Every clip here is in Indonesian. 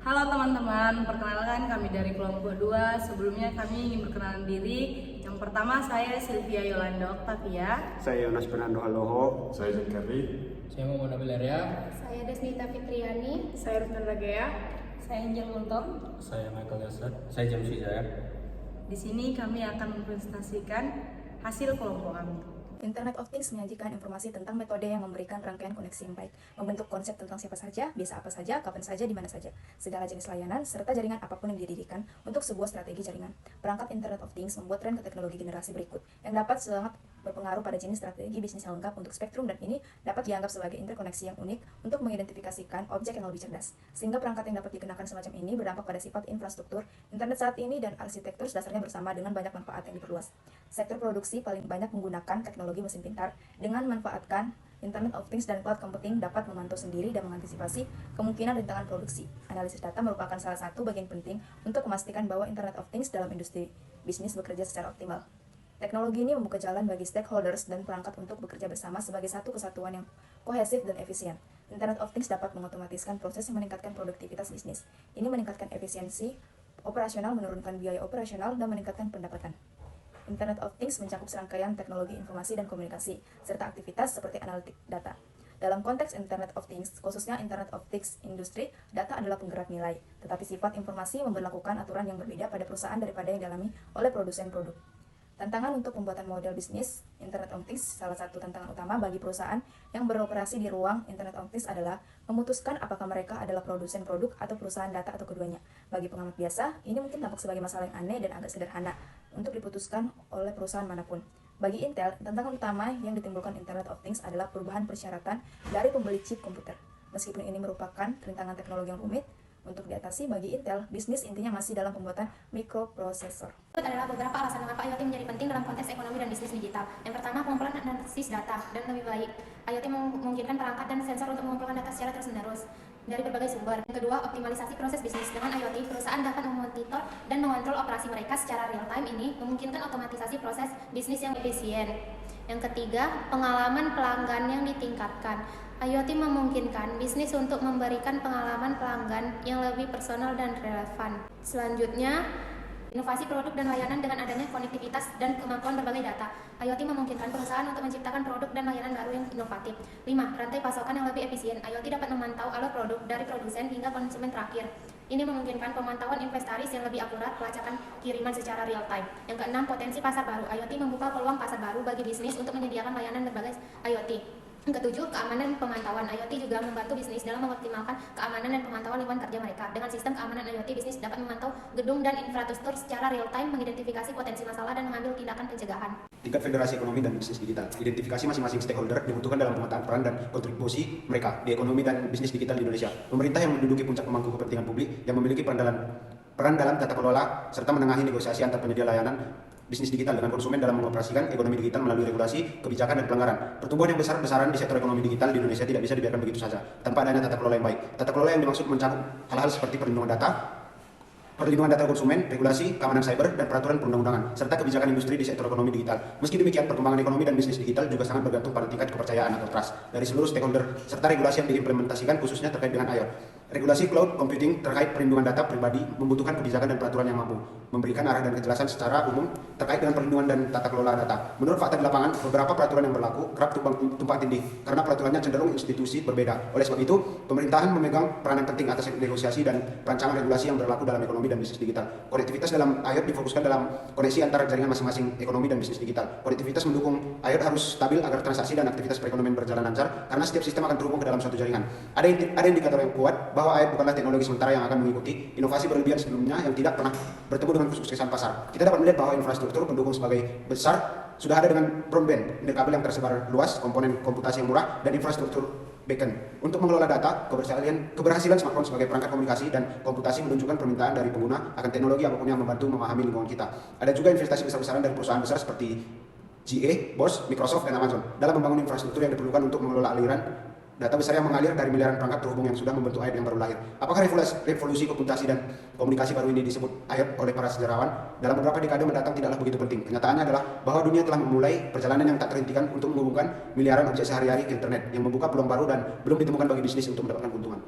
Halo teman-teman, perkenalkan kami dari kelompok 2. Sebelumnya kami ingin berkenalan diri. Yang pertama saya Sylvia Yolanda Octavia. Saya Yonas Fernando Haloho. Saya John Kerry. Saya Muhammad Nabil Arya. Saya Desnita Fitriani. Saya Rusnan Ragaya. Saya Angel Untom. Saya Michael Yasser. Saya James Wijaya. Di sini kami akan mempresentasikan hasil kelompok kami. Internet of Things menyajikan informasi tentang metode yang memberikan rangkaian koneksi yang baik, membentuk konsep tentang siapa saja, biasa apa saja, kapan saja, di mana saja, segala jenis layanan, serta jaringan apapun yang didirikan untuk sebuah strategi jaringan. Perangkat Internet of Things membuat tren ke teknologi generasi berikut, yang dapat sangat berpengaruh pada jenis strategi bisnis yang lengkap untuk spektrum, dan ini dapat dianggap sebagai interkoneksi yang unik untuk mengidentifikasikan objek yang lebih cerdas. Sehingga perangkat yang dapat dikenakan semacam ini berdampak pada sifat infrastruktur internet saat ini dan arsitektur dasarnya bersama dengan banyak manfaat yang diperluas. Sektor produksi paling banyak menggunakan teknologi mesin pintar. Dengan memanfaatkan Internet of Things dan cloud computing dapat memantau sendiri dan mengantisipasi kemungkinan rintangan produksi. Analisis data merupakan salah satu bagian penting untuk memastikan bahwa Internet of Things dalam industri bisnis bekerja secara optimal. Teknologi ini membuka jalan bagi stakeholders dan perangkat untuk bekerja bersama sebagai satu kesatuan yang kohesif dan efisien. Internet of Things dapat mengotomatiskan proses yang meningkatkan produktivitas bisnis. Ini meningkatkan efisiensi operasional, menurunkan biaya operasional, dan meningkatkan pendapatan. Internet of Things mencakup serangkaian teknologi informasi dan komunikasi, serta aktivitas seperti analitik data. Dalam konteks Internet of Things, khususnya Internet of Things industri, data adalah penggerak nilai, tetapi sifat informasi memberlakukan aturan yang berbeda pada perusahaan daripada yang dialami oleh produsen produk. Tantangan untuk pembuatan model bisnis Internet of Things. Salah satu tantangan utama bagi perusahaan yang beroperasi di ruang Internet of Things adalah memutuskan apakah mereka adalah produsen produk atau perusahaan data atau keduanya. Bagi pengamat biasa, ini mungkin tampak sebagai masalah yang aneh dan agak sederhana untuk diputuskan oleh perusahaan manapun. Bagi Intel, tantangan utama yang ditimbulkan Internet of Things adalah perubahan persyaratan dari pembeli chip komputer. Meskipun ini merupakan rintangan teknologi yang rumit untuk diatasi, bagi Intel, bisnis intinya masih dalam pembuatan mikroprosesor. Berikut adalah beberapa alasan mengapa IoT menjadi penting dalam konteks ekonomi dan bisnis digital. Yang pertama, pengumpulan analisis data dan lebih baik. IoT memungkinkan perangkat dan sensor untuk mengumpulkan data secara terus-menerus dari berbagai sumber. Yang kedua, optimalisasi proses bisnis. Dengan IoT, perusahaan dapat memonitor dan mengontrol operasi mereka secara real-time. Ini memungkinkan otomatisasi proses bisnis yang efisien. Yang ketiga, pengalaman pelanggan yang ditingkatkan. IoT memungkinkan bisnis untuk memberikan pengalaman pelanggan yang lebih personal dan relevan. Selanjutnya, inovasi produk dan layanan dengan adanya konektivitas dan kemampuan berbagai data. IoT memungkinkan perusahaan untuk menciptakan produk dan layanan baru yang inovatif. 5. Rantai pasokan yang lebih efisien. IoT dapat memantau alur produk dari produsen hingga konsumen terakhir. Ini memungkinkan pemantauan inventaris yang lebih akurat, pelacakan kiriman secara real time. Yang keenam, potensi pasar baru. IoT membuka peluang pasar baru bagi bisnis untuk menyediakan layanan berbagai IoT. Yang ketujuh, keamanan dan pemantauan. IoT juga membantu bisnis dalam mengoptimalkan keamanan dan pemantauan lingkungan kerja mereka. Dengan sistem keamanan IoT, bisnis dapat memantau gedung dan infrastruktur secara real-time, mengidentifikasi potensi masalah, dan mengambil tindakan pencegahan. Tingkat federasi ekonomi dan bisnis digital. Identifikasi masing-masing stakeholder dibutuhkan dalam pemetaan peran dan kontribusi mereka di ekonomi dan bisnis digital di Indonesia. Pemerintah yang menduduki puncak pemangku kepentingan publik yang memiliki peran dalam tata kelola serta menengahi negosiasi antar penyedia layanan bisnis digital dengan konsumen dalam mengoperasikan ekonomi digital melalui regulasi, kebijakan, dan pelanggaran. Pertumbuhan yang besar-besaran di sektor ekonomi digital di Indonesia tidak bisa dibiarkan begitu saja, tanpa adanya tata kelola yang baik. Tata kelola yang dimaksud mencakup hal-hal seperti perlindungan data konsumen, regulasi, keamanan cyber, dan peraturan perundang-undangan, serta kebijakan industri di sektor ekonomi digital. Meski demikian, perkembangan ekonomi dan bisnis digital juga sangat bergantung pada tingkat kepercayaan atau trust dari seluruh stakeholder, serta regulasi yang diimplementasikan khususnya terkait dengan IoT. Regulasi cloud computing terkait perlindungan data pribadi membutuhkan kebijakan dan peraturan yang mampu memberikan arah dan kejelasan secara umum terkait dengan perlindungan dan tata kelola data. Menurut fakta di lapangan, beberapa peraturan yang berlaku kerap tumpang tindih karena peraturannya cenderung institusi berbeda. Oleh sebab itu, pemerintahan memegang peranan penting atas negosiasi dan perancangan regulasi yang berlaku dalam ekonomi dan bisnis digital. Konektivitas dalam IoT difokuskan dalam koneksi antara jaringan masing-masing ekonomi dan bisnis digital. Konektivitas mendukung IoT harus stabil agar transaksi dan aktivitas perekonomian berjalan lancar karena setiap sistem akan terhubung ke dalam suatu jaringan. Ada indikator yang kuat bahwa IoT bukanlah teknologi sementara yang akan mengikuti inovasi berlebihan sebelumnya yang tidak pernah bertemu dengan kesuksesan pasar. Kita dapat melihat bahwa infrastruktur pendukung sebagai besar sudah ada dengan broadband, kabel yang tersebar luas, komponen komputasi yang murah, dan infrastruktur backend. Untuk mengelola data, keberhasilan smartphone sebagai perangkat komunikasi dan komputasi menunjukkan permintaan dari pengguna akan teknologi apapun yang membantu memahami lingkungan kita. Ada juga investasi besar-besaran dari perusahaan besar seperti GE, Bosch, Microsoft, dan Amazon dalam membangun infrastruktur yang diperlukan untuk mengelola aliran data besar yang mengalir dari miliaran perangkat terhubung yang sudah membentuk IoT yang baru lahir. Apakah revolusi komputasi dan komunikasi baru ini disebut IoT oleh para sejarawan? Dalam beberapa dekade mendatang tidaklah begitu penting. Kenyataannya adalah bahwa dunia telah memulai perjalanan yang tak terhentikan untuk menghubungkan miliaran objek sehari-hari ke internet yang membuka peluang baru dan belum ditemukan bagi bisnis untuk mendapatkan keuntungan.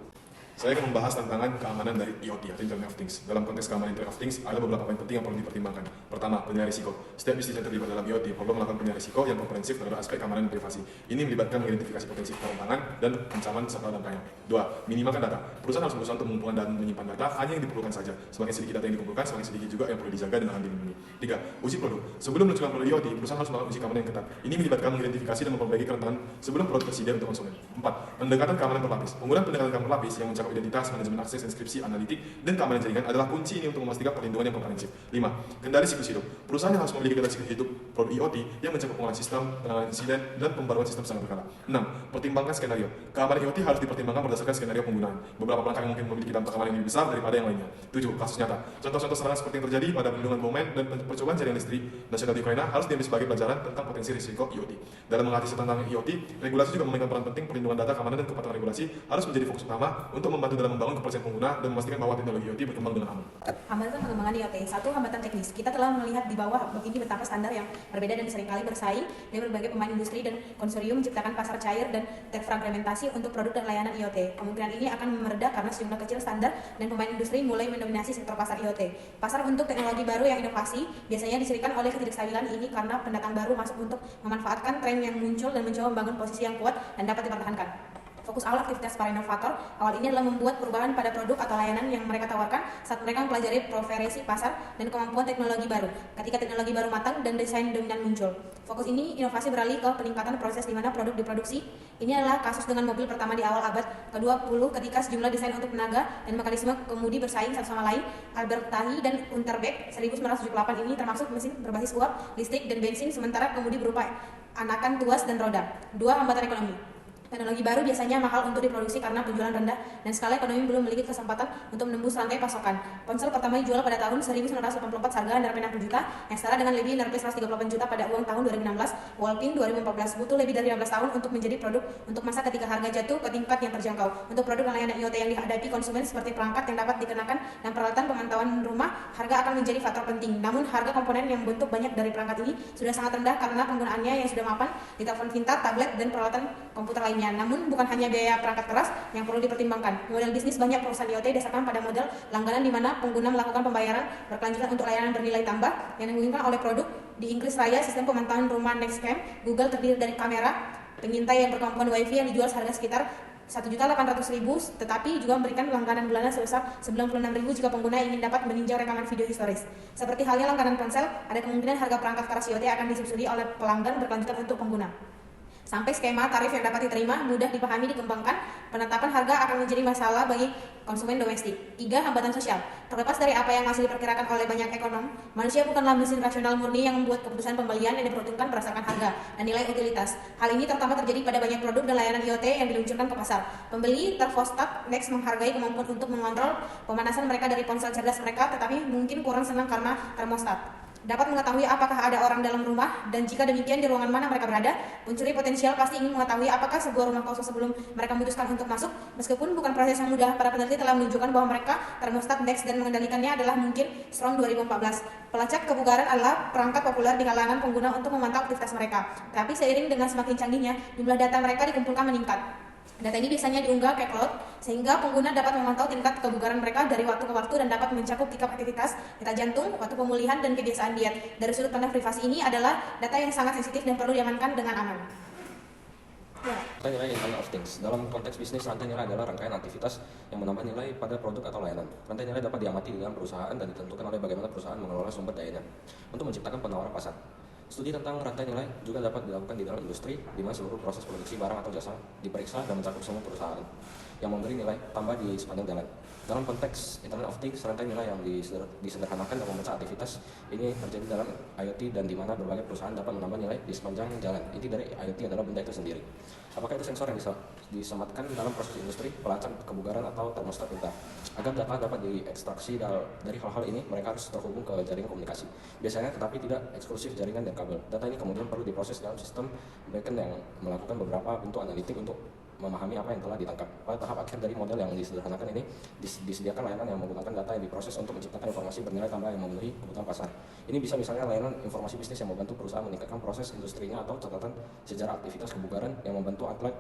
Saya akan membahas tantangan keamanan dari IoT atau Internet of Things. Dalam konteks keamanan Internet of Things, ada beberapa poin penting yang perlu dipertimbangkan. Pertama, penilaian risiko. Setiap bisnis yang terlibat dalam IoT perlu melakukan penilaian risiko yang komprehensif terhadap aspek keamanan dan privasi. Ini melibatkan mengidentifikasi potensi penyimpangan dan ancaman serta dampaknya. 2. Minimalkan data. Perusahaan harus berusaha untuk mengumpulkan dan menyimpan data hanya yang diperlukan saja. Semakin sedikit data yang dikumpulkan, semakin sedikit juga yang perlu dijaga dan akan dilindungi. 3. Uji produk. Sebelum meluncurkan produk IoT, perusahaan harus melakukan uji keamanan yang ketat. Ini melibatkan mengidentifikasi dan memperbaiki kerentanan sebelum produk tersedia untuk konsumen. 4. Pendekatan keamanan berlapis. Penggunaan pendekatan keamanan berlapis yang mencakup identitas, manajemen akses, inskripsi, analitik, dan keamanan jaringan adalah kunci ini untuk memastikan perlindungan yang komprehensif. 5. Kendali siklus hidup. Perusahaan yang harus memiliki kendali siklus hidup produk IoT yang mencakup pengolahan sistem, penanganan insiden, dan pembaruan sistem secara berkala. 6. Pertimbangkan skenario. Keamanan IoT harus dipertimbangkan berdasarkan skenario penggunaan. Beberapa pelanggan yang mungkin memiliki dampak keamanan yang lebih besar daripada yang lainnya. 7. Kasus nyata. Contoh-contoh serangan seperti yang terjadi pada perlindungan bom dan percobaan jaringan listrik nasional di Ukraina harus diambil sebagai pelajaran tentang potensi risiko IoT. Dalam mengatasi tantangan IoT, regulasi juga memainkan peran penting. Perlindungan data, keamanan, dan kepatuhan regulasi harus menjadi fokus utama untuk membantu dalam membangun kepercayaan pengguna dan memastikan bahwa teknologi IoT berkembang dengan aman. Hambatan pengembangan IoT. Satu, hambatan teknis. Kita telah melihat di bawah ini betapa standar yang berbeda dan seringkali bersaing dari berbagai pemain industri dan konsorium menciptakan pasar cair dan terfragmentasi untuk produk dan layanan IoT. Kemungkinan ini akan mereda karena sejumlah kecil standar dan pemain industri mulai mendominasi sektor pasar IoT. Pasar untuk teknologi baru yang inovasi biasanya diserikan oleh ketidakstabilan ini karena pendatang baru masuk untuk memanfaatkan tren yang muncul dan mencoba membangun posisi yang kuat dan dapat dipertahankan. Fokus awal aktivitas para inovator awal ini adalah membuat perubahan pada produk atau layanan yang mereka tawarkan saat mereka mempelajari preferensi pasar dan kemampuan teknologi baru. Ketika teknologi baru matang dan desain dominan muncul, fokus ini inovasi beralih ke peningkatan proses di mana produk diproduksi. Ini adalah kasus dengan mobil pertama di awal abad ke-20 ketika sejumlah desain untuk tenaga dan mekanisme kemudi bersaing satu sama lain. Albert Tahi dan Unterbeck 1978 ini termasuk mesin berbasis uap, listrik, dan bensin, sementara kemudi berupa anakan tuas dan roda. 2. Hambatan ekonomi. Teknologi baru biasanya mahal untuk diproduksi karena penjualan rendah dan skala ekonomi belum memiliki kesempatan untuk menembus rantai pasokan. Ponsel pertama dijual pada tahun 1984 seharga Rp60 juta, yang setara dengan lebih Rp 138 juta pada uang tahun 2016. Walpin 2014 butuh lebih dari 15 tahun untuk menjadi produk untuk masa ketika harga jatuh ke tingkat yang terjangkau. Untuk produk dan layanan IoT yang dihadapi konsumen seperti perangkat yang dapat dikenakan dan peralatan pemantauan rumah, harga akan menjadi faktor penting. Namun harga komponen yang bentuk banyak dari perangkat ini sudah sangat rendah karena penggunaannya yang sudah mapan di telepon pintar, tablet, dan peralatan komputer lainnya. Namun bukan hanya biaya perangkat keras yang perlu dipertimbangkan. Model bisnis banyak perusahaan IoT dasarkan pada model langganan di mana pengguna melakukan pembayaran berkelanjutan untuk layanan bernilai tambah yang dimungkinkan oleh produk. Di Inggris Raya, sistem pemantauan rumah Nextcam Google terdiri dari kamera pengintai yang berkomponen WiFi yang dijual seharga sekitar Rp1.800.000, tetapi juga memberikan langganan bulanan sebesar Rp96.000 jika pengguna ingin dapat meninjau rekaman video historis. Seperti halnya langganan ponsel, ada kemungkinan harga perangkat keras IoT akan disubsidi oleh pelanggan berkelanjutan untuk pengguna. Sampai skema tarif yang dapat diterima, mudah dipahami, dikembangkan, penetapan harga akan menjadi masalah bagi konsumen domestik. 3. Hambatan sosial. Terlepas dari apa yang masih diperkirakan oleh banyak ekonom, manusia bukanlah mesin rasional murni yang membuat keputusan pembelian yang diperuntukkan berdasarkan harga dan nilai utilitas. Hal ini terutama terjadi pada banyak produk dan layanan IoT yang diluncurkan ke pasar. Pembeli terfostat next menghargai kemampuan untuk mengontrol pemanasan mereka dari ponsel cerdas mereka, tetapi mungkin kurang senang karena termostat. Dapat mengetahui apakah ada orang dalam rumah, dan jika demikian di ruangan mana mereka berada. Pencuri potensial pasti ingin mengetahui apakah sebuah rumah kosong sebelum mereka memutuskan untuk masuk. Meskipun bukan proses yang mudah, para peneliti telah menunjukkan bahwa mereka termostat next dan mengendalikannya adalah mungkin. Strong 2014. Pelacak kebugaran adalah perangkat populer di kalangan pengguna untuk memantau aktivitas mereka. Tapi seiring dengan semakin canggihnya, jumlah data mereka dikumpulkan meningkat. Data ini biasanya diunggah ke cloud, sehingga pengguna dapat memantau tingkat kebugaran mereka dari waktu ke waktu dan dapat mencakup tingkat aktivitas, detak jantung, waktu pemulihan, dan kebiasaan diet. Dari sudut pandang privasi ini adalah data yang sangat sensitif dan perlu diamankan dengan aman. Rantai nilai Internet of Things. Dalam konteks bisnis, rantai nilai adalah rangkaian aktivitas yang menambah nilai pada produk atau layanan. Rantai nilai dapat diamati di dalam perusahaan dan ditentukan oleh bagaimana perusahaan mengelola sumber dayanya untuk menciptakan penawaran pasar. Studi tentang rantai nilai juga dapat dilakukan di dalam industri, di mana seluruh proses produksi barang atau jasa diperiksa dan mencakup semua perusahaan yang memberi nilai tambah di sepanjang jalan. Dalam konteks Internet of Things, rantai nilai yang disederhanakan dan memecah aktivitas ini terjadi dalam IoT dan di mana berbagai perusahaan dapat menambah nilai di sepanjang jalan. Inti dari IoT adalah benda itu sendiri. Apakah itu sensor yang bisa disematkan dalam proses industri, pelacak kebugaran, atau termostat pintar? Agar data dapat diekstraksi dari hal-hal ini, mereka harus terhubung ke jaringan komunikasi. Biasanya tetapi tidak eksklusif jaringan dan kabel. Data ini kemudian perlu diproses dalam sistem backend yang melakukan beberapa bentuk analitik untuk memahami apa yang telah ditangkap. Pada tahap akhir dari model yang disederhanakan ini, disediakan layanan yang menggunakan data yang diproses untuk menciptakan informasi bernilai tambah yang memenuhi kebutuhan pasar. Ini bisa misalnya layanan informasi bisnis yang membantu perusahaan meningkatkan proses industrinya, atau catatan sejarah aktivitas kebugaran yang membantu atlet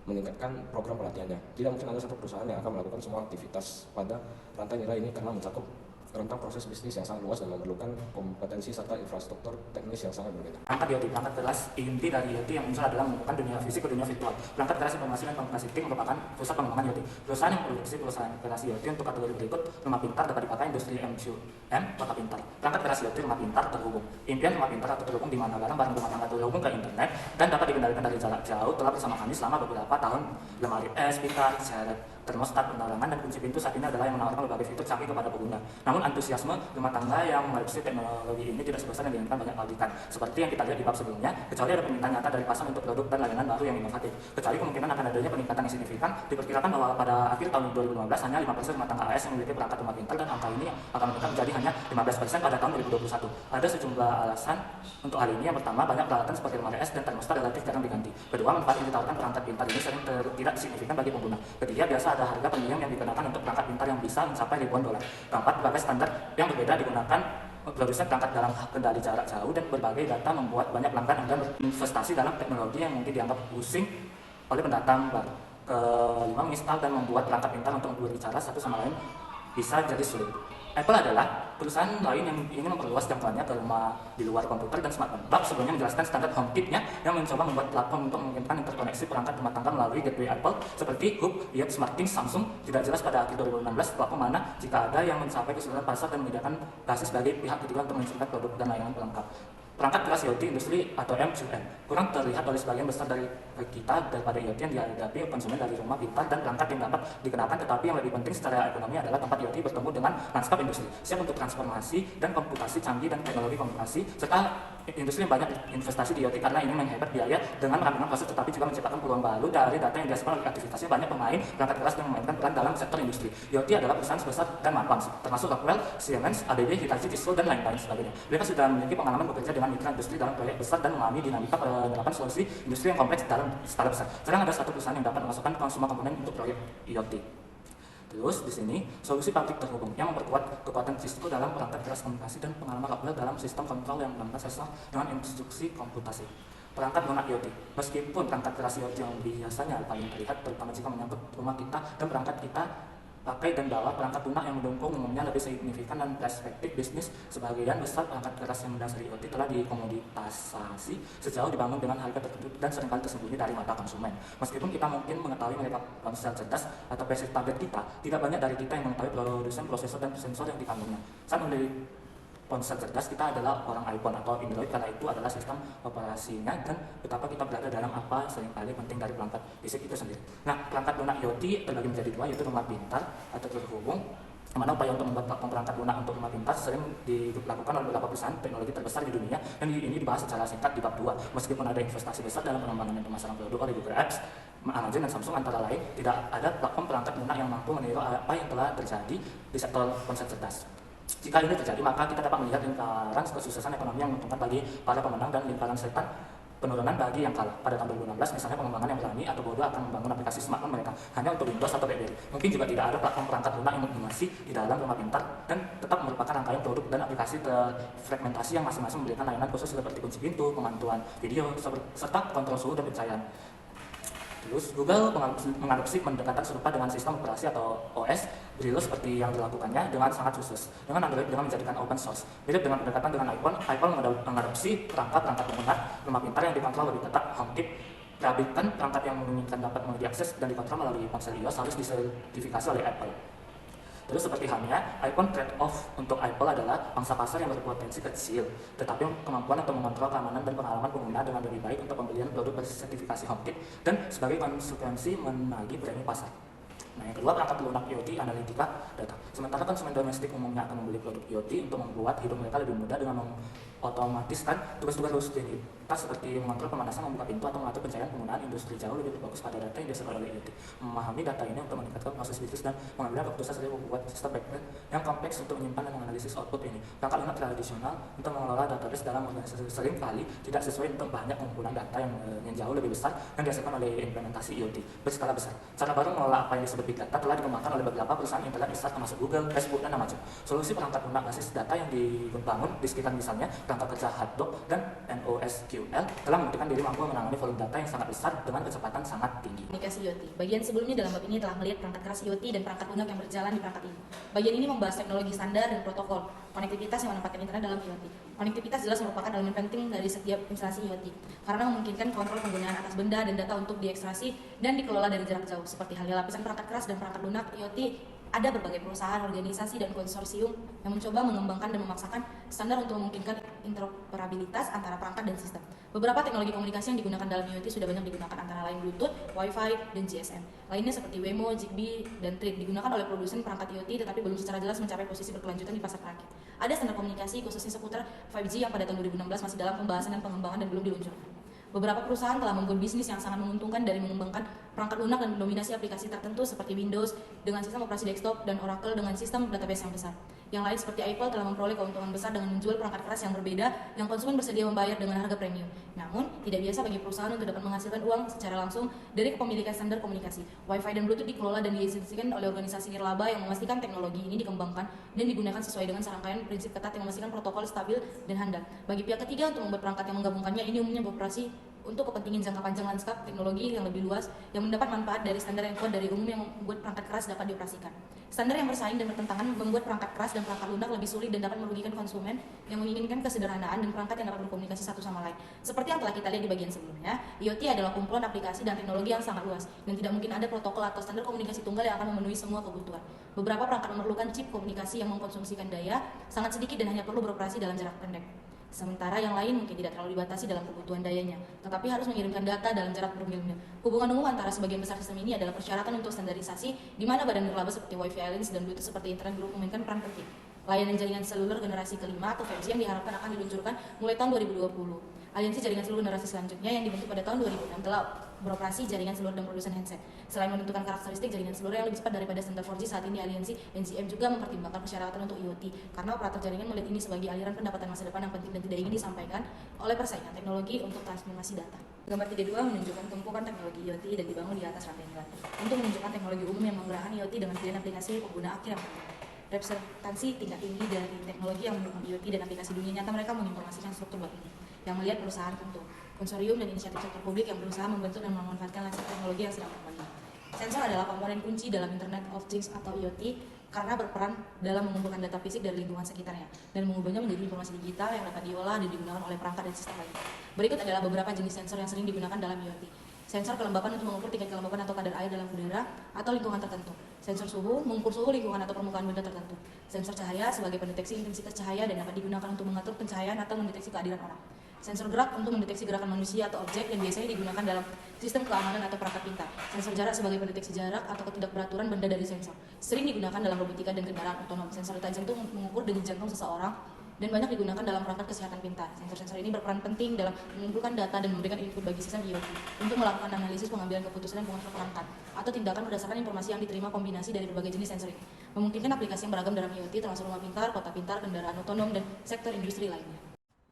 meningkatkan program pelatihannya. Tidak mungkin ada satu perusahaan yang akan melakukan semua aktivitas pada rantai nilai ini karena mencakup rentang proses bisnis yang sangat luas dan memerlukan kompetensi serta infrastruktur teknis yang sangat berbeda. Perangkat IoT, perangkat keras inti dari IoT yang muncul adalah menghubungkan dunia fisik ke dunia virtual. Perangkat keras informasi dan komunikasi TIC merupakan pusat pengembangan IoT. Perusahaan yang memproduksi perusahaan keras IoT untuk kategori berikut: rumah pintar dapat dipakai industri MQM, kota pintar. Perangkat keras IoT rumah pintar terhubung. Impian rumah pintar atau terhubung di mana barang-barang rumah tangga terhubung ke internet dan dapat dikendalikan dari jarak jauh telah bersama kami selama beberapa tahun. Lemari es, pita, seret, termostat, penerangan, dan kunci pintu saat ini adalah yang menawarkan berbagai fitur canggih kepada pengguna. Namun antusiasme rumah tangga yang mengadopsi teknologi ini tidak sebesar yang diinginkan banyak pabrikan. Seperti yang kita lihat di bab sebelumnya, kecuali ada permintaan nyata dari pasar untuk produk dan layanan baru yang inovatif. Kecuali kemungkinan akan adanya peningkatan yang signifikan, diperkirakan bahwa pada akhir tahun 2015 hanya 5% rumah tangga AS yang memiliki perangkat rumah pintar, dan angka ini akan meningkat menjadi hanya 15% pada tahun 2021. Ada sejumlah alasan untuk hal ini. Yang pertama, banyak peralatan seperti lemari es dan termostat relatif jarang diganti. Kedua, manfaat yang ditawarkan perangkat pintar ini sering tidak signifikan bagi pengguna. Ketiga, biasa ada harga premium yang dikenakan untuk perangkat pintar yang bisa mencapai ribuan dolar. Keempat, berbagai standar yang berbeda digunakan produsen perangkat dalam kendali jarak jauh, dan berbagai data membuat banyak pelanggan enggan berinvestasi dalam teknologi yang mungkin dianggap pusing oleh pendatang baru. Kelima, menginstal dan membuat perangkat pintar untuk berbicara satu sama lain bisa jadi sulit. Apple adalah perusahaan lain yang ingin memperluas jangkauannya ke rumah di luar komputer dan smartphone. Bab sebelumnya menjelaskan standar HomeKit-nya yang mencoba membuat platform untuk memungkinkan interkoneksi perangkat rumah tangga melalui gateway Apple seperti Hub, IoT, SmartThings, Samsung. Tidak jelas pada akhir 2016 platform mana jika ada yang mencapai keseluruhan pasar dan menyediakan basis sebagai pihak ketiga untuk meluncurkan produk dan layanan pelengkap. Perangkat keras IoT industri atau MQM kurang terlihat oleh sebagian besar dari kita daripada IoT yang dihadapi konsumen dari rumah pintar dan perangkat yang dapat dikenakan, tetapi yang lebih penting secara ekonomi adalah tempat IoT bertemu dengan lanskap industri siap untuk transformasi dan komputasi canggih dan teknologi komunikasi, serta industri yang banyak investasi di IoT karena ini menghemat biaya dengan merampingkan proses, tetapi juga menciptakan peluang baru dari data yang dihasilkan oleh aktivitasnya. Banyak pemain perangkat keras yang memainkan peran dalam sektor industri IoT adalah perusahaan sebesar dan mapan termasuk Rockwell, Siemens, ABB, Hitachi, Tissot, dan lain-lain sebagainya. Mereka sudah memiliki pengalaman bekerja dengan mitra industri dalam proyek besar dan memahami dinamika penerapan solusi industri yang kompleks dalam skala besar. Sekarang ada satu perusahaan yang dapat memasukkan semua komponen untuk proyek IoT. Terus di sini solusi pabrik terhubung yang memperkuat kekuatan Cisco dalam perangkat keras komunikasi dan pengalaman Rockwell dalam sistem kontrol yang melakukan sensor dengan instruksi komputasi. Perangkat lunak IoT. Meskipun perangkat keras IoT yang biasanya paling terlihat, terutama jika menyangkut rumah kita dan perangkat kita pakai dan bawa, perangkat lunak yang mendukung umumnya lebih signifikan dan perspektif bisnis. Sebagian besar perangkat keras yang mendasari IoT telah dikomoditasasi sejauh dibangun dengan harga tertentu dan seringkali tersembunyi dari mata konsumen. Meskipun kita mungkin mengetahui mereka ponsel cerdas atau basic target kita, tidak banyak dari kita yang mengetahui produsen, prosesor, dan sensor yang dikandungnya. Saat membeli ponsel cerdas, kita adalah orang iPhone atau Android karena itu adalah sistem operasinya, dan betapa kita berada dalam apa seringkali penting dari perangkat fisik itu sendiri. Nah, perangkat lunak IoT terbagi menjadi dua, yaitu rumah pintar atau terhubung, mana upaya untuk membuat platform perangkat lunak untuk rumah pintar sering dilakukan oleh beberapa perusahaan teknologi terbesar di dunia, dan ini dibahas secara singkat di bab 2. Meskipun ada investasi besar dalam pengembangan dan pemasaran produk oleh Google Apps, Amazon, dan Samsung antara lain, tidak ada platform perangkat lunak yang mampu meniru apa yang telah terjadi di sektor ponsel cerdas. Jika ini terjadi, maka kita dapat melihat lingkaran kesuksesan ekonomi yang menguntungkan bagi para pemenang dan lingkaran setan penurunan bagi yang kalah. Pada tahun 2016, misalnya pengembangan yang berani atau bodoh akan membangun aplikasi smartphone mereka hanya untuk Windows atau BlackBerry. Mungkin juga tidak ada platform perangkat lunak yang masih di dalam rumah pintar dan tetap merupakan rangkaian produk dan aplikasi terfragmentasi yang masing-masing memberikan layanan khusus seperti kunci pintu, pemantauan video, serta kontrol suhu dan pencahayaan. Terus, Google mengadopsi pendekatan serupa dengan sistem operasi atau OS Brillo seperti yang dilakukannya dengan sangat khusus dengan Android dengan menjadikan open source. Mirip dengan pendekatan dengan iPhone mengadopsi perangkat lunak rumah pintar yang dikontrol lebih ketat. HomeKit, pabrikan perangkat yang menginginkan dapat diakses dan dikontrol melalui ponsel iOS harus disertifikasi oleh Apple. Terus seperti halnya, iPhone trade-off untuk Apple adalah pangsa pasar yang berpotensi kecil, tetapi kemampuan untuk mengontrol keamanan dan pengalaman pengguna dengan lebih baik untuk pembelian produk bersertifikasi HomeKit dan sebagai konsekuensi menagih premi pasar. Nah, yang kedua, perangkat lunak IoT analitika data. Sementara konsumen domestik umumnya akan membeli produk IoT untuk membuat hidup mereka lebih mudah dengan mengotomatiskan tugas-tugas rutinitas seperti mengontrol pemanasan, membuka pintu, atau mengatur pencahayaan. Penggunaan industri jauh lebih berfokus pada data yang dihasilkan oleh IoT. Memahami data ini untuk meningkatkan proses bisnis dan mengambil keputusan sering membuat sistem backend yang kompleks untuk menyimpan dan menganalisis output ini. Perangkat lunak tradisional untuk mengelola database dalam organisasi seringkali tidak sesuai untuk banyak kumpulan data yang jauh lebih besar yang dihasilkan oleh implementasi IoT berskala besar. Cara baru mengelola apa yang disebut big data telah dikembangkan oleh beberapa perusahaan internet besar termasuk Google, Facebook, dan Amazon. Solusi perangkat lunak basis data yang dibangun di sekitar misalnya perangkat kerja Hotdog, dan NoSQL telah membuktikan diri mampu menangani volume data yang sangat besar dengan kecepatan sangat tinggi. Komunikasi IoT. Bagian sebelumnya dalam bab ini telah melihat perangkat keras IoT dan perangkat lunak yang berjalan di perangkat ini. Bagian ini membahas teknologi standar dan protokol konektivitas yang menempatkan internet dalam IoT. Konektivitas jelas merupakan elemen penting dari setiap instalasi IoT karena memungkinkan kontrol penggunaan atas benda dan data untuk diekstraksi dan dikelola dari jarak jauh. Seperti halnya lapisan perangkat keras dan perangkat lunak IoT, ada berbagai perusahaan, organisasi, dan konsorsium yang mencoba mengembangkan dan memaksakan standar untuk memungkinkan interoperabilitas antara perangkat dan sistem. Beberapa teknologi komunikasi yang digunakan dalam IoT sudah banyak digunakan, antara lain Bluetooth, Wi-Fi, dan GSM. Lainnya seperti Wemo, Zigbee, dan Thread digunakan oleh produsen perangkat IoT tetapi belum secara jelas mencapai posisi berkelanjutan di pasar perakit. Ada standar komunikasi khususnya seputar 5G yang pada tahun 2016 masih dalam pembahasan dan pengembangan dan belum diluncurkan. Beberapa perusahaan telah membuat bisnis yang sangat menguntungkan dari mengembangkan perangkat lunak dan mendominasi aplikasi tertentu seperti Windows dengan sistem operasi desktop dan Oracle dengan sistem database yang besar. Yang lain seperti Apple telah memperoleh keuntungan besar dengan menjual perangkat keras yang berbeda yang konsumen bersedia membayar dengan harga premium. Namun, tidak biasa bagi perusahaan untuk dapat menghasilkan uang secara langsung dari kepemilikan standar komunikasi. Wi-Fi dan Bluetooth dikelola dan diizinkan oleh organisasi nirlaba yang memastikan teknologi ini dikembangkan dan digunakan sesuai dengan serangkaian prinsip ketat yang memastikan protokol stabil dan handal. Bagi pihak ketiga untuk membuat perangkat yang menggabungkannya, ini umumnya beroperasi untuk kepentingan jangka panjang lanskap teknologi yang lebih luas yang mendapat manfaat dari standar yang kuat dari umum yang membuat perangkat keras dapat dioperasikan. Standar yang bersaing dan bertentangan membuat perangkat keras dan perangkat lunak lebih sulit dan dapat merugikan konsumen yang menginginkan kesederhanaan dan perangkat yang dapat berkomunikasi satu sama lain. Seperti yang telah kita lihat di bagian sebelumnya, IoT adalah kumpulan aplikasi dan teknologi yang sangat luas dan tidak mungkin ada protokol atau standar komunikasi tunggal yang akan memenuhi semua kebutuhan. Beberapa perangkat memerlukan chip komunikasi yang mengkonsumsikan daya sangat sedikit dan hanya perlu beroperasi dalam jarak pendek. Sementara yang lain mungkin tidak terlalu dibatasi dalam kebutuhan dayanya, tetapi harus mengirimkan data dalam jarak bermil-mil. Hubungan umum antara sebagian besar sistem ini adalah persyaratan untuk standarisasi, di mana badan nirlaba seperti Wi-Fi Alliance dan Bluetooth seperti Internet Group memainkan peran penting. Layanan jaringan seluler generasi kelima atau 5G yang diharapkan akan diluncurkan mulai tahun 2020. Aliansi jaringan seluler generasi selanjutnya yang dibentuk pada tahun 2006 telah beroperasi jaringan seluler dan produsen handset. Selain menentukan karakteristik jaringan seluler yang lebih cepat daripada standar 4G saat ini, aliansi NGM juga mempertimbangkan persyaratan untuk IoT karena operator jaringan melihat ini sebagai aliran pendapatan masa depan yang penting dan tidak ingin disampaikan oleh persaingan teknologi untuk transformasi data. Gambar 32 menunjukkan tumpukan teknologi IoT dan dibangun di atas rantai nilai untuk menunjukkan teknologi umum yang menggerakkan IoT dengan pilihan aplikasi pengguna akhir yang berbeda. Representasi tingkat tinggi dari teknologi yang mendukung IoT dan aplikasi dunia nyata mereka menginformasikan struktur bab ini yang melihat perusahaan tentu, konsorium dan inisiatif sektor publik yang berusaha membentuk dan memanfaatkan landscape teknologi yang sedang berkembang. Sensor adalah komponen kunci dalam Internet of Things atau IoT karena berperan dalam mengumpulkan data fisik dari lingkungan sekitarnya dan mengubahnya menjadi informasi digital yang dapat diolah dan digunakan oleh perangkat dan sistem lainnya. Berikut adalah beberapa jenis sensor yang sering digunakan dalam IoT. Sensor kelembapan untuk mengukur tingkat kelembapan atau kadar air dalam udara atau lingkungan tertentu. Sensor suhu mengukur suhu lingkungan atau permukaan benda tertentu. Sensor cahaya sebagai pendeteksi intensitas cahaya dan dapat digunakan untuk mengatur pencahayaan atau mendeteksi kehadiran orang. Sensor gerak untuk mendeteksi gerakan manusia atau objek yang biasanya digunakan dalam sistem keamanan atau perangkat pintar. Sensor jarak sebagai pendeteksi jarak atau ketidakberaturan benda dari sensor. Sering digunakan dalam robotika dan kendaraan otonom. Sensor tajam untuk mengukur denyut jantung seseorang dan banyak digunakan dalam perangkat kesehatan pintar. Sensor-sensor ini berperan penting dalam mengumpulkan data dan memberikan input bagi sistem IoT untuk melakukan analisis, pengambilan keputusan, dan pengontrol perangkat atau tindakan berdasarkan informasi yang diterima kombinasi dari berbagai jenis sensor ini. Memungkinkan aplikasi yang beragam dalam IoT termasuk rumah pintar, kota pintar, kendaraan otonom, dan sektor industri lainnya.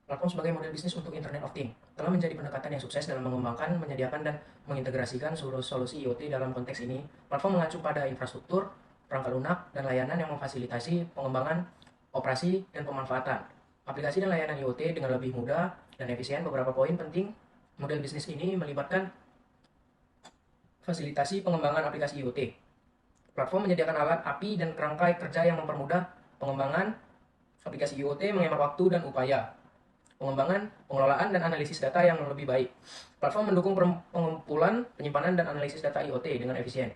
Platform sebagai model bisnis untuk Internet of Things telah menjadi pendekatan yang sukses dalam mengembangkan, menyediakan, dan mengintegrasikan seluruh solusi IoT dalam konteks ini. Platform mengacu pada infrastruktur, perangkat lunak, dan layanan yang memfasilitasi pengembangan, operasi, dan pemanfaatan aplikasi dan layanan IoT dengan lebih mudah dan efisien. Beberapa poin penting model bisnis ini melibatkan fasilitasi pengembangan aplikasi IoT. Platform menyediakan alat, API, dan kerangka kerja yang mempermudah pengembangan aplikasi IoT, menghemat waktu dan upaya pengembangan, pengelolaan, dan analisis data yang lebih baik. Platform mendukung pengumpulan, penyimpanan, dan analisis data IoT dengan efisien,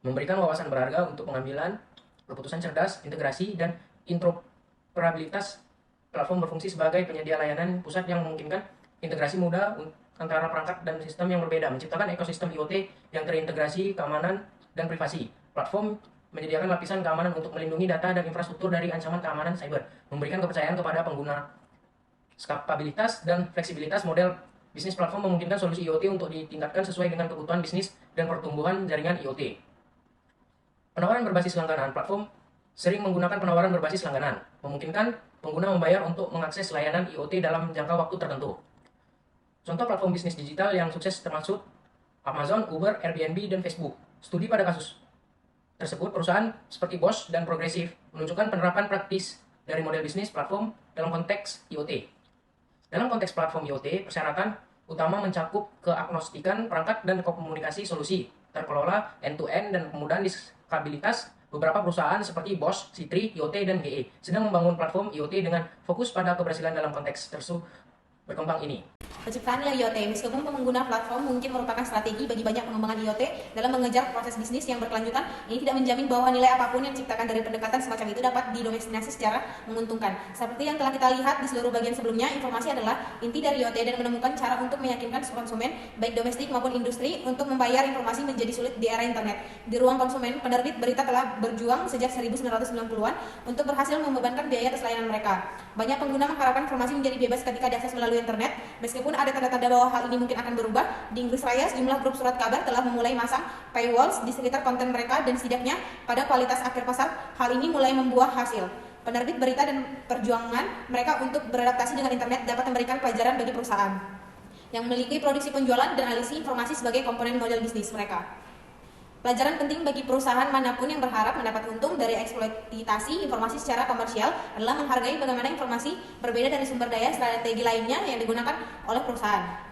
memberikan wawasan berharga untuk pengambilan keputusan cerdas, integrasi, dan interoperabilitas. Platform berfungsi sebagai penyedia layanan pusat yang memungkinkan integrasi mudah antara perangkat dan sistem yang berbeda, menciptakan ekosistem IoT yang terintegrasi, keamanan, dan privasi. Platform menyediakan lapisan keamanan untuk melindungi data dan infrastruktur dari ancaman keamanan cyber, memberikan kepercayaan kepada pengguna. Skalabilitas dan fleksibilitas model bisnis platform memungkinkan solusi IoT untuk ditingkatkan sesuai dengan kebutuhan bisnis dan pertumbuhan jaringan IoT. Penawaran berbasis langganan. Platform sering menggunakan penawaran berbasis langganan, memungkinkan pengguna membayar untuk mengakses layanan IoT dalam jangka waktu tertentu. Contoh platform bisnis digital yang sukses termasuk Amazon, Uber, Airbnb, dan Facebook. Studi pada kasus tersebut, perusahaan seperti Bosch dan Progressive menunjukkan penerapan praktis dari model bisnis platform dalam konteks IoT. Dalam konteks platform IoT, persyaratan utama mencakup keagnostikan perangkat dan komunikasi solusi, terkelola end-to-end dan kemudahan diskabilitas. Beberapa perusahaan seperti Bosch, Citri, IoT, dan GE sedang membangun platform IoT dengan fokus pada keberhasilan dalam konteks berkembang ini. Penciptaan nilai IoT, meskipun pengguna platform mungkin merupakan strategi bagi banyak pengembangan IoT dalam mengejar proses bisnis yang berkelanjutan, ini tidak menjamin bahwa nilai apapun yang diciptakan dari pendekatan semacam itu dapat didomestikasi secara menguntungkan. Seperti yang telah kita lihat di seluruh bagian sebelumnya, informasi adalah inti dari IoT dan menemukan cara untuk meyakinkan konsumen, baik domestik maupun industri, untuk membayar informasi menjadi sulit di era internet. Di ruang konsumen, penerbit berita telah berjuang sejak 1990-an untuk berhasil membebankan biaya atas layanan mereka. Banyak pengguna mengharapkan informasi menjadi bebas ketika diakses melalui internet, meskipun ada tanda-tanda bahwa hal ini mungkin akan berubah. Di Inggris Raya, sejumlah grup surat kabar telah memulai masang paywalls di sekitar konten mereka dan setidaknya pada kualitas akhir pasar, hal ini mulai membuah hasil. Penerbit berita dan perjuangan mereka untuk beradaptasi dengan internet dapat memberikan pelajaran bagi perusahaan yang memiliki produksi penjualan dan analisis informasi sebagai komponen model bisnis mereka. Pelajaran penting bagi perusahaan manapun yang berharap mendapat untung dari eksploitasi informasi secara komersial adalah menghargai bagaimana informasi berbeda dari sumber daya strategi lainnya yang digunakan oleh perusahaan.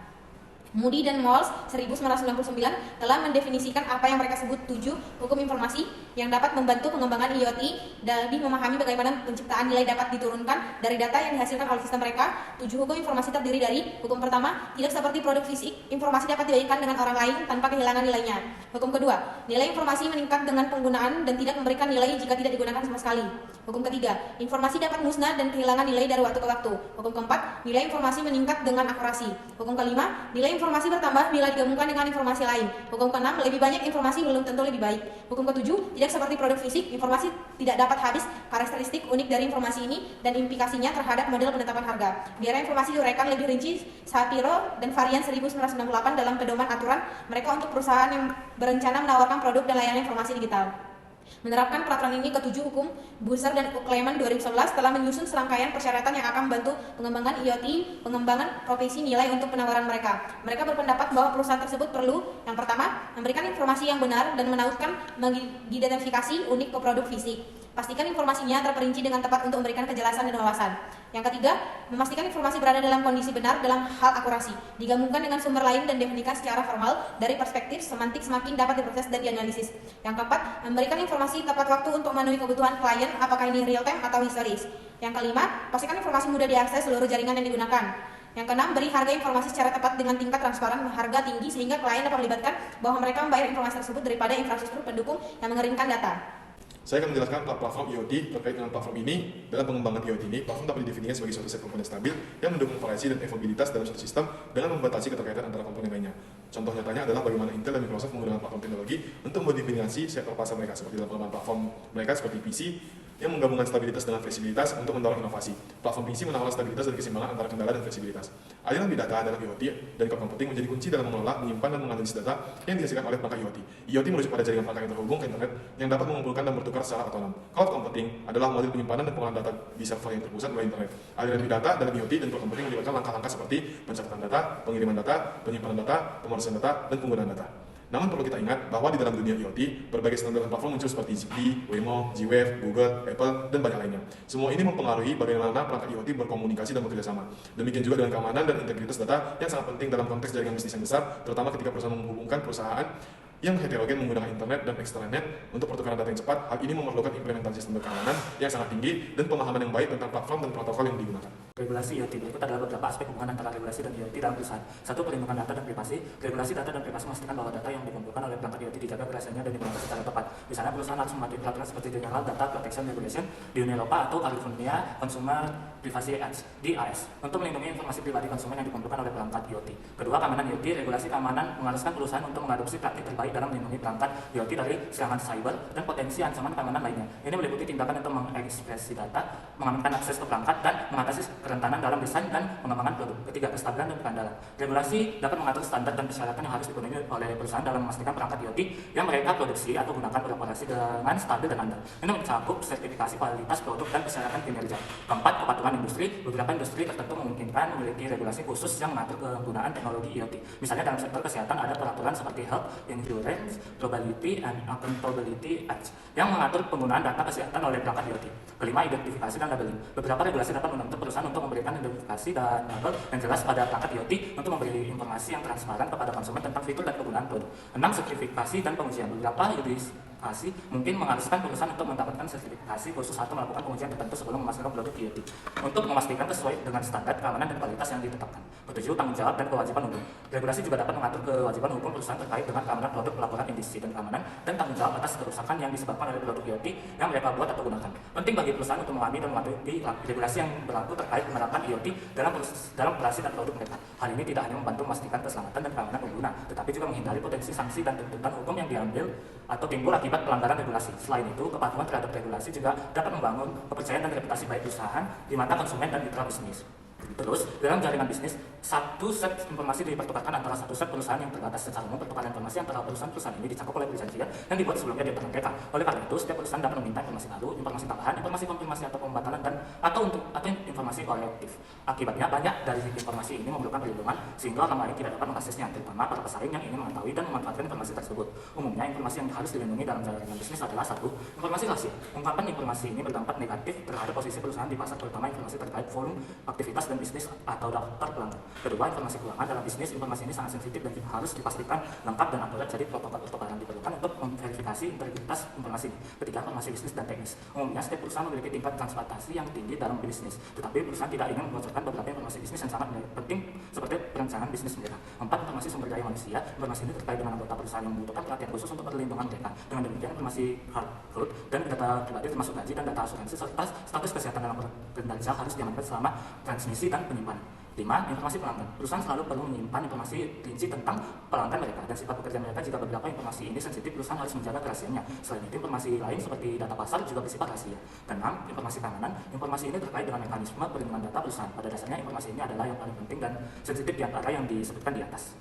Moody dan Malls 1999 telah mendefinisikan apa yang mereka sebut 7 hukum informasi yang dapat membantu pengembangan IoT dan lebih memahami bagaimana penciptaan nilai dapat diturunkan dari data yang dihasilkan oleh sistem mereka. 7 hukum informasi terdiri dari: hukum pertama, tidak seperti produk fisik, informasi dapat dibagikan dengan orang lain tanpa kehilangan nilainya. Hukum kedua, nilai informasi meningkat dengan penggunaan dan tidak memberikan nilai jika tidak digunakan sama sekali. Hukum ketiga, informasi dapat musnah dan kehilangan nilai dari waktu ke waktu. Hukum keempat, nilai informasi meningkat dengan akurasi. Hukum kelima, nilai informasi bertambah bila digabungkan dengan informasi lain. Hukum keenam, lebih banyak informasi belum tentu lebih baik. Hukum ketujuh, tidak seperti produk fisik, informasi tidak dapat habis. Karakteristik unik dari informasi ini dan implikasinya terhadap model penetapan harga. Biar informasi diuraikan lebih rinci Shapiro dan Varian 1998 dalam pedoman aturan mereka untuk perusahaan yang berencana menawarkan produk dan layanan informasi digital. Menerapkan peraturan ini ke-7 hukum Buzzer dan Kleiman 2011 telah menyusun serangkaian persyaratan yang akan membantu pengembangan IoT, pengembangan profesi nilai untuk penawaran mereka. Mereka berpendapat bahwa perusahaan tersebut perlu, yang pertama, memberikan informasi yang benar dan menautkan mengidentifikasi unik ke produk fisik. Pastikan informasinya terperinci dengan tepat untuk memberikan kejelasan dan wawasan. Yang ketiga, memastikan informasi berada dalam kondisi benar dalam hal akurasi, digabungkan dengan sumber lain dan definisikan secara formal dari perspektif semantik semakin dapat diproses dan dianalisis. Yang keempat, memberikan informasi tepat waktu untuk memenuhi kebutuhan klien, apakah ini real time atau historis. Yang kelima, pastikan informasi mudah diakses seluruh jaringan yang digunakan. Yang keenam, beri harga informasi secara tepat dengan tingkat transparan harga tinggi sehingga klien dapat melibatkan bahwa mereka membayar informasi tersebut daripada infrastruktur pendukung yang mengeringkan data. Saya akan menjelaskan platform IoT. Terkait dengan platform ini, dalam pengembangan IoT ini, platform dapat didefinisikan sebagai suatu set komponen stabil yang mendukung variasi dan evolubilitas dalam suatu sistem dengan membatasi keterkaitan antara komponen lainnya. Contoh nyatanya adalah bagaimana Intel dan Microsoft menggunakan platform teknologi untuk modifikasi sektor pasar mereka, seperti dalam pengembangan platform mereka seperti PC yang menggabungkan stabilitas dengan fleksibilitas untuk mendorong inovasi. Platform PC menawarkan stabilitas dan keseimbangan antara kendala dan fleksibilitas. Aliran big data dalam IoT dan cloud computing menjadi kunci dalam mengelola, menyimpan, dan menganalisis data yang dihasilkan oleh perangkat IoT. IoT merujuk pada jaringan perangkat yang terhubung ke internet yang dapat mengumpulkan dan bertukar secara otonom. Cloud computing adalah model penyimpanan dan pengolahan data di server yang terpusat melalui internet. Aliran big data dalam IoT dan cloud computing melibatkan langkah-langkah seperti pencatatan data, pengiriman data, penyimpanan data, pemrosesan data, dan penggunaan data. Namun perlu kita ingat bahwa di dalam dunia IoT, berbagai standar dan platform muncul seperti Zigbee, Waymo, Z-Wave, Google, Apple, dan banyak lainnya. Semua ini mempengaruhi bagaimana perangkat IoT berkomunikasi dan bekerja sama. Demikian juga dengan keamanan dan integritas data yang sangat penting dalam konteks jaringan bisnis yang besar, terutama ketika perusahaan menghubungkan perusahaan yang heterogen menggunakan internet dan extranet untuk pertukaran data yang cepat. Hal ini memerlukan implementasi standar keamanan yang sangat tinggi dan pemahaman yang baik tentang platform dan protokol yang digunakan. Regulasi IoT berikut adalah beberapa aspek hubungan antara regulasi dan IoT dalam perusahaan. 1. Perlindungan data dan privasi. Regulasi data dan privasi memastikan bahwa data yang dikumpulkan oleh perangkat IoT dijaga kerahasiaannya dan digunakan secara tepat. Misalnya, perusahaan harus mematuhi peraturan seperti General Data Protection Regulation di Uni Eropa atau California Consumer Privacy Act (DAS) untuk melindungi informasi pribadi konsumen yang dikumpulkan oleh perangkat IoT. Kedua, keamanan IoT. Regulasi keamanan mengharuskan perusahaan untuk mengadopsi praktik terbaik dalam melindungi perangkat IoT dari serangan cyber dan potensi ancaman keamanan lainnya. Ini meliputi tindakan untuk mengekspresi data, mengamankan akses ke perangkat, dan mengatasi kerentanan dalam desain dan pengembangan produk. Ketiga, kestabilan dan keandalan. Regulasi dapat mengatur standar dan persyaratan yang harus dipenuhi oleh perusahaan dalam memastikan perangkat IoT yang mereka produksi atau gunakan beroperasi dengan stabil dan andal. Ini mencakup sertifikasi kualitas produk dan persyaratan kinerja. Keempat, kepatuhan industri. Beberapa industri tertentu memungkinkan memiliki regulasi khusus yang mengatur penggunaan teknologi IoT. Misalnya dalam sektor kesehatan ada peraturan seperti Health Insurance Probability and Accountability Act yang mengatur penggunaan data kesehatan oleh perangkat IoT. Kelima, identifikasi dan labeling. Beberapa regulasi dapat menuntut perusahaan untuk untuk memberikan identifikasi dan label yang jelas pada perangkat IoT untuk memberi informasi yang transparan kepada konsumen tentang fitur dan kegunaan produk. 6. Sertifikasi dan pengujian. Beberapa yudikasi mungkin mengharuskan perusahaan untuk mendapatkan sertifikasi khusus atau melakukan pengujian tertentu sebelum memasarkan produk IoT untuk memastikan sesuai dengan standar keamanan dan kualitas yang ditetapkan. 7. Tanggung jawab dan kewajiban hukum. Regulasi juga dapat mengatur kewajiban hukum perusahaan terkait dengan keamanan produk, pelaporan industri dan keamanan, dan tanggung jawab atas kerusakan yang disebabkan oleh produk IoT yang mereka buat atau gunakan. Penting bagi perusahaan untuk memahami dan mematuhi regulasi yang berlaku terkait penerapan IoT dalam operasi dan produk mereka. Hal ini tidak hanya membantu memastikan keselamatan dan keamanan pengguna, tetapi juga menghindari potensi sanksi dan tuntutan hukum yang diambil atau timbul akibat pelanggaran regulasi. Selain itu, kepatuhan terhadap regulasi juga dapat membangun kepercayaan dan reputasi baik perusahaan di mata konsumen dan mitra bisnis. Terus, dalam jaringan bisnis, satu set informasi dipertukarkan antara satu set perusahaan yang terbatas. Secara umum, pertukaran informasi antara perusahaan-perusahaan ini dicakup oleh perjanjian yang dibuat sebelumnya di antara mereka. Oleh karena itu, setiap perusahaan dapat meminta informasi baru, informasi tambahan, informasi konfirmasi atau pembatalan atau informasi korektif. Akibatnya, banyak dari informasi ini memerlukan perlindungan sehingga orang lain tidak dapat mengaksesnya, terutama para pesaing yang ingin mengetahui dan memanfaatkan informasi tersebut. Umumnya, informasi yang harus dilindungi dalam jaringan bisnis adalah 1. Informasi rahasia. Ungkapan informasi ini berdampak negatif terhadap posisi perusahaan di pasar, terutama informasi terkait volume, aktivitas, dan bisnis atau daftar pelanggan. 2. Informasi keuangan. Dalam bisnis, informasi ini sangat sensitif dan harus dipastikan lengkap dan akurat, jadi protokol pertukaran diperlukan untuk memverifikasi integritas informasi. 3. Informasi bisnis dan teknis. Umumnya, setiap perusahaan memiliki tingkat transparansi yang tinggi dalam bisnis, tetapi perusahaan tidak ingin membocorkan beberapa informasi bisnis yang sangat penting seperti perencanaan bisnis mereka. 4. Informasi sumber daya manusia. Informasi ini terkait dengan anggota perusahaan yang membutuhkan perhatian khusus untuk perlindungan mereka. Dengan demikian, informasi hardcode dan data pribadi termasuk gaji dan data asuransi serta status kesehatan dalam kerja harus diamankan selama transmisi dan penyimpanan. 5. Informasi pelanggan. Perusahaan selalu perlu menyimpan informasi rinci tentang pelanggan mereka dan sifat pekerjaan mereka. Jika beberapa informasi ini sensitif, perusahaan harus menjaga kerahasiaannya. Selain itu, informasi lain seperti data pasar juga bersifat rahasia. Dan 6. Informasi keamanan. Informasi ini terkait dengan mekanisme perlindungan data perusahaan. Pada dasarnya, informasi ini adalah yang paling penting dan sensitif di antara yang disebutkan di atas.